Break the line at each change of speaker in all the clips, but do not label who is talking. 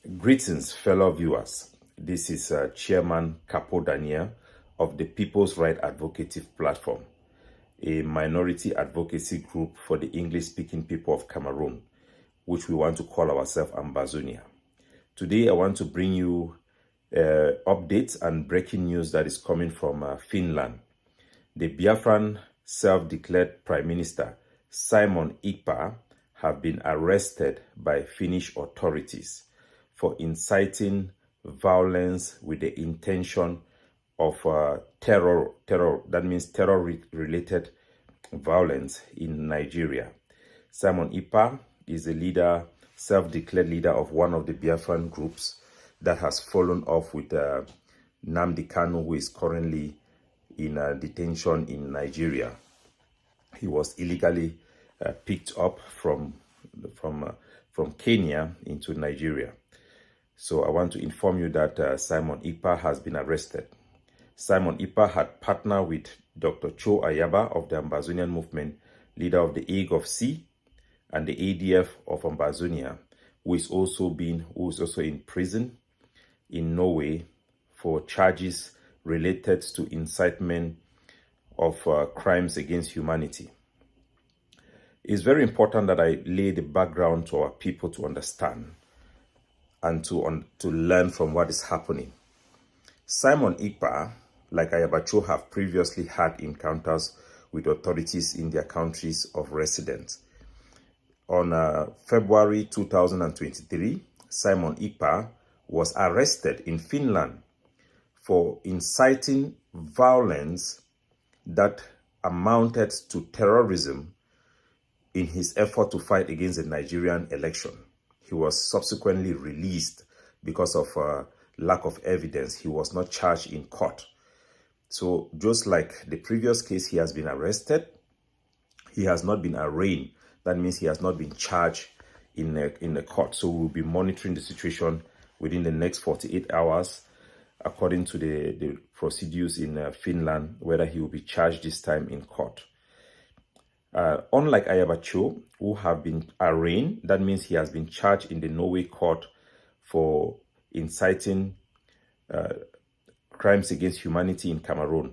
Greetings, fellow viewers. This is Chairman Capo Daniel of the People's Right Advocative Platform, a minority advocacy group for the English-speaking people of Cameroon, which we want to call ourselves Ambazonia. Today, I want to bring you updates and breaking news that is coming from Finland. The Biafran self-declared Prime Minister, Simon Ekpa, have been arrested by Finnish authorities for inciting violence with the intention of terror. That means terror-related violence in Nigeria. Simon Ekpa is a leader, self-declared leader of one of the Biafran groups that has fallen off with Nnamdi Kanu, who is currently in detention in Nigeria. He was illegally picked up from Kenya into Nigeria. So I want to inform you that Simon Ekpa has been arrested. Simon Ekpa had partnered with Dr. Cho Ayaba of the Ambazonian movement, leader of the Ague of Sea and the ADF of Ambazonia, who is also in prison in Norway for charges related to incitement of crimes against humanity. It's very important that I lay the background to our people to understand and to learn from what is happening. Simon Ekpa, like Ayabacho, have previously had encounters with authorities in their countries of residence. On February 2023, Simon Ekpa was arrested in Finland for inciting violence that amounted to terrorism in his effort to fight against the Nigerian election. He was subsequently released because of lack of evidence. He was not charged in court. So just like the previous case, he has been arrested. He has not been arraigned. That means he has not been charged in the court. So we'll be monitoring the situation within the next 48 hours, according to the procedures in Finland, whether he will be charged this time in court. Unlike Ayabacho, who have been arraigned, that means he has been charged in the Norway court for inciting crimes against humanity in Cameroon.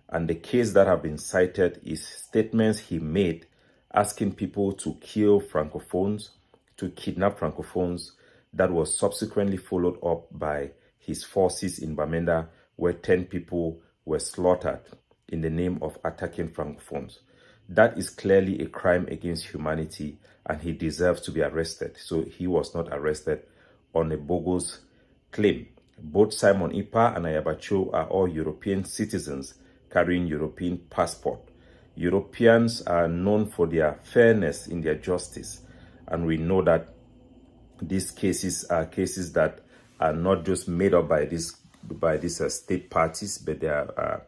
And the case that have been cited is statements he made asking people to kill Francophones, to kidnap Francophones, that was subsequently followed up by his forces in Bamenda, where 10 people were slaughtered in the name of attacking Francophones. That is clearly a crime against humanity, and he deserves to be arrested. So he was not arrested on a bogus claim. Both Simon Ekpa and Ayabacho are all European citizens carrying European passport. Europeans are known for their fairness in their justice, and we know that these cases are cases that are not just made up by these state parties, but they are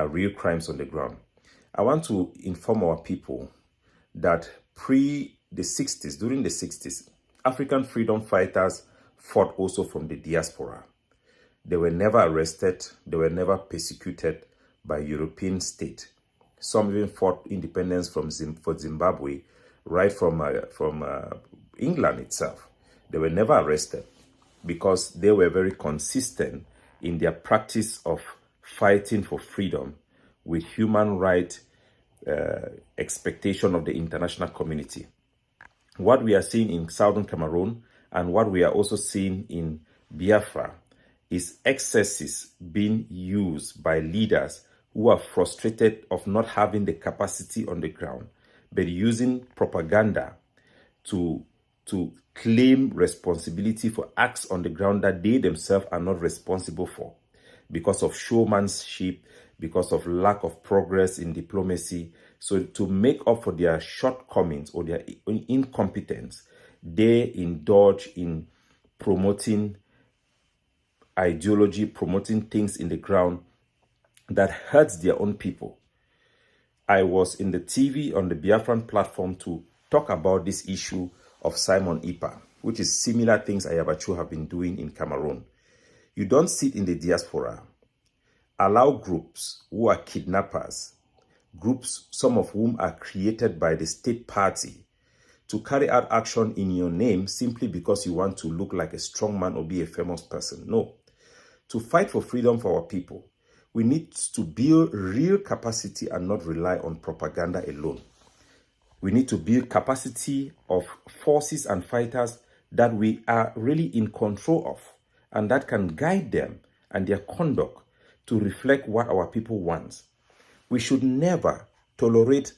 real crimes on the ground. I want to inform our people that during the 60s, African freedom fighters fought also from the diaspora. They were never arrested. They were never persecuted by European state. Some even fought independence for Zimbabwe, right from England itself. They were never arrested because they were very consistent in their practice of fighting for freedom with human rights expectation of the international community. What we are seeing in southern Cameroon and what we are also seeing in Biafra is excesses being used by leaders who are frustrated of not having the capacity on the ground, but using propaganda to claim responsibility for acts on the ground that they themselves are not responsible for, because of showmanship, because of lack of progress in diplomacy. So to make up for their shortcomings or their incompetence, they indulge in promoting ideology, promoting things in the ground that hurts their own people. I was in the TV on the Biafran platform to talk about this issue of Simon Ekpa, which is similar things Ayabacho have been doing in Cameroon. You don't sit in the diaspora, allow groups who are kidnappers, groups some of whom are created by the state party, to carry out action in your name simply because you want to look like a strong man or be a famous person. No. To fight for freedom for our people, we need to build real capacity and not rely on propaganda alone. We need to build capacity of forces and fighters that we are really in control of and that can guide them and their conduct to reflect what our people want. We should never tolerate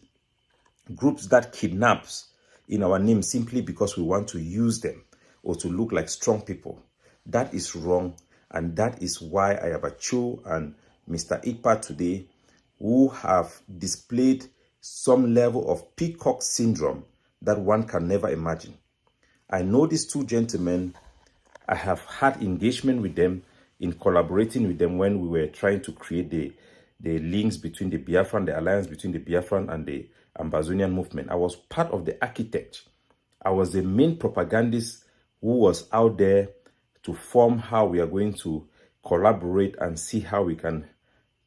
groups that kidnaps in our name simply because we want to use them or to look like strong people. That is wrong, and that is why Ayaba Cho and Mr. Ekpa today, who have displayed some level of peacock syndrome that one can never imagine. I know these two gentlemen. I have had engagement with them in collaborating with them when we were trying to create the links between the Biafran, the alliance between the Biafran and the Ambazonian movement. I was part of the architect. I was the main propagandist who was out there to form how we are going to collaborate and see how we can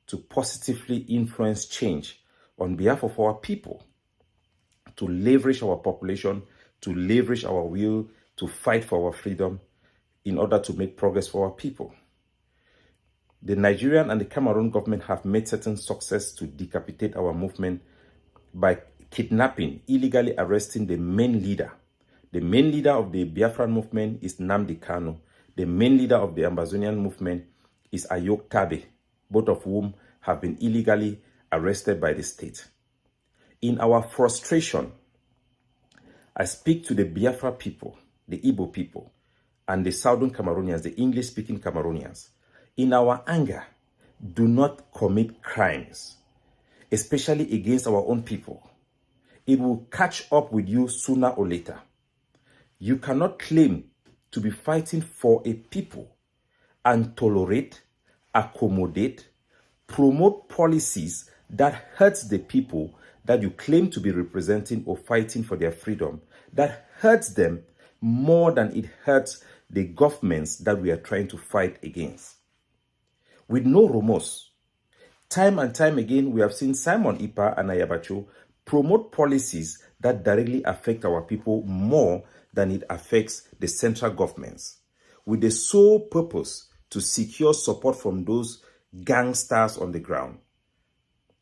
to positively influence change on behalf of our people, to leverage our population, to leverage our will, to fight for our freedom in order to make progress for our people. The Nigerian and the Cameroon government have made certain success to decapitate our movement by kidnapping, illegally arresting the main leader. The main leader of the Biafran movement is Nnamdi Kanu. The main leader of the Ambazonian movement is Ayok Tabe, both of whom have been illegally arrested by the state. In our frustration, I speak to the Biafra people, the Igbo people, and the Southern Cameroonians, the English-speaking Cameroonians. In our anger, do not commit crimes, especially against our own people. It will catch up with you sooner or later. You cannot claim to be fighting for a people and tolerate, accommodate, promote policies that hurts the people that you claim to be representing or fighting for their freedom, that hurts them more than it hurts the governments that we are trying to fight against. With no remorse, time and time again, we have seen Simon Ekpa and Ayaba Cho promote policies that directly affect our people more than it affects the central governments, with the sole purpose to secure support from those gangsters on the ground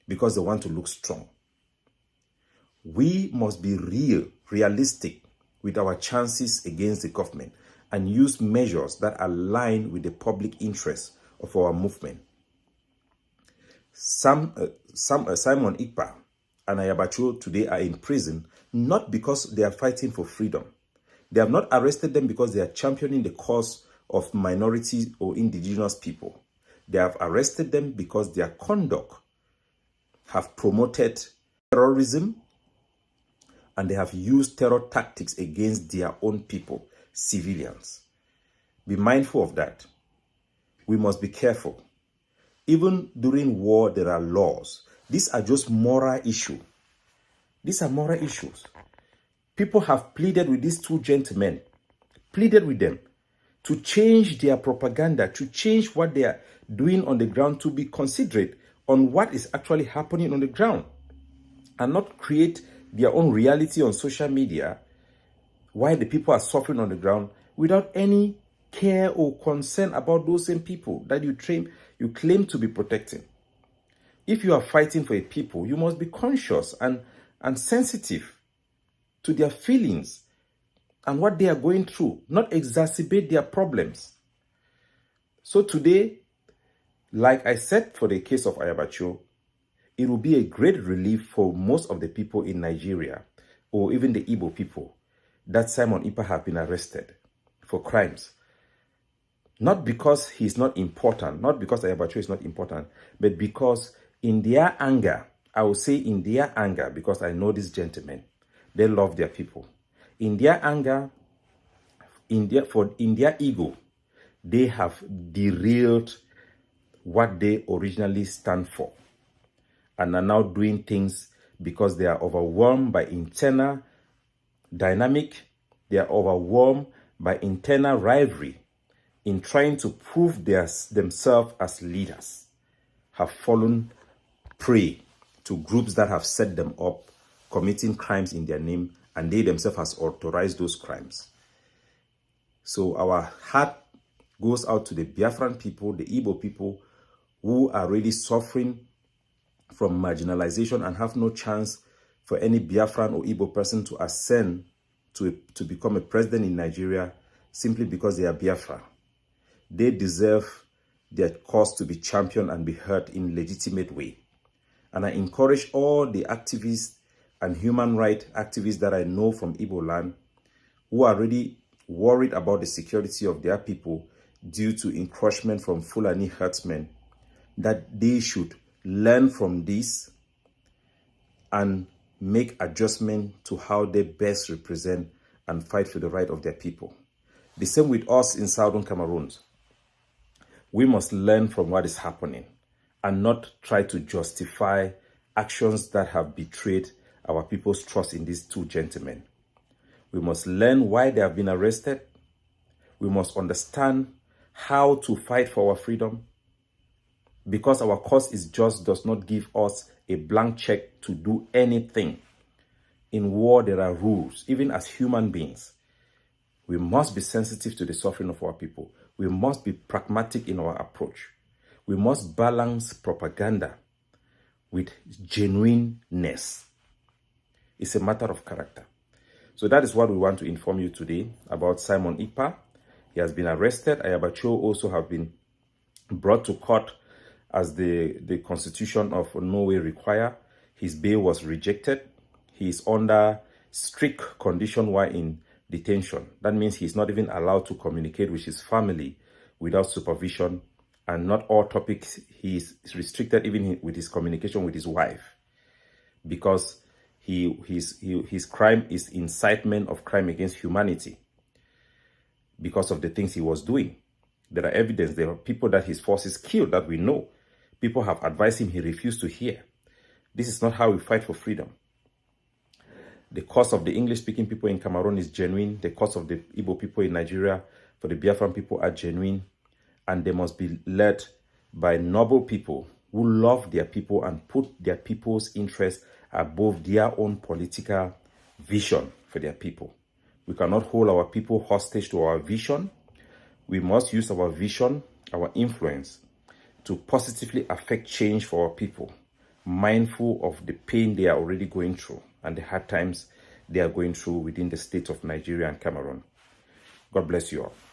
because they want to look strong. We must be realistic with our chances against the government and use measures that align with the public interest of our movement. Simon Ekpa and Ayaba Cho today are in prison not because they are fighting for freedom. They have not arrested them because they are championing the cause of minorities or indigenous people. They have arrested them because their conduct have promoted terrorism and they have used terror tactics against their own people, civilians. Be mindful of that. We must be careful. Even during war, there are laws. These are just moral issues. These are moral issues. People have pleaded with these two gentlemen, pleaded with them to change their propaganda, to change what they are doing on the ground, to be considerate on what is actually happening on the ground and not create their own reality on social media while the people are suffering on the ground without any care or concern about those same people that you claim to be protecting. If you are fighting for a people, you must be conscious and sensitive to their feelings and what they are going through, not exacerbate their problems. So today, like I said for the case of Ayaba Cho, it will be a great relief for most of the people in Nigeria or even the Igbo people that Simon Ekpa have been arrested for crimes. Not because he's not important, not because Ayaba Cho is not important, but because in their anger, I will say in their anger, because I know these gentlemen, they love their people. In their anger, in their ego, they have derailed what they originally stand for and are now doing things because they are overwhelmed by internal dynamic. They are overwhelmed by internal rivalry in trying to prove themselves as leaders, have fallen prey to groups that have set them up, committing crimes in their name and they themselves has authorized those crimes. So our heart goes out to the Biafran people, the Igbo people, who are really suffering from marginalization and have no chance for any Biafran or Igbo person to ascend to become a president in Nigeria simply because they are Biafra. They deserve their cause to be championed and be heard in legitimate way. And I encourage all the activists and human rights activists that I know from Igbo land who are really worried about the security of their people due to encroachment from Fulani herdsmen, that they should learn from this and make adjustment to how they best represent and fight for the right of their people. The same with us in Southern Cameroon. We must learn from what is happening and not try to justify actions that have betrayed our people's trust in these two gentlemen. We must learn why they have been arrested. We must understand how to fight for our freedom. Because our cause is just does not give us a blank check to do anything. In war, there are rules. Even as human beings, we must be sensitive to the suffering of our people. We must be pragmatic in our approach. We must balance propaganda with genuineness. It's a matter of character. So that is what we want to inform you today about Simon Ekpa. He has been arrested. Ayabacho also have been brought to court as the constitution of Norway require. His bail was rejected. He is under strict condition while in detention. That means he's not even allowed to communicate with his family without supervision, and not all topics. He is restricted even with his communication with his wife, because his crime is incitement of crime against humanity because of the things he was doing. There are evidence. There are people that his forces killed that we know. People have advised him. He refused to hear. This is not how we fight for freedom. The cause of the English-speaking people in Cameroon is genuine. The cause of the Igbo people in Nigeria, for the Biafran people, are genuine. And they must be led by noble people who love their people and put their people's interests above their own political vision for their people. We cannot hold our people hostage to our vision. We must use our vision, our influence, to positively affect change for our people, mindful of the pain they are already going through and the hard times they are going through within the state of Nigeria and Cameroon. God bless you all.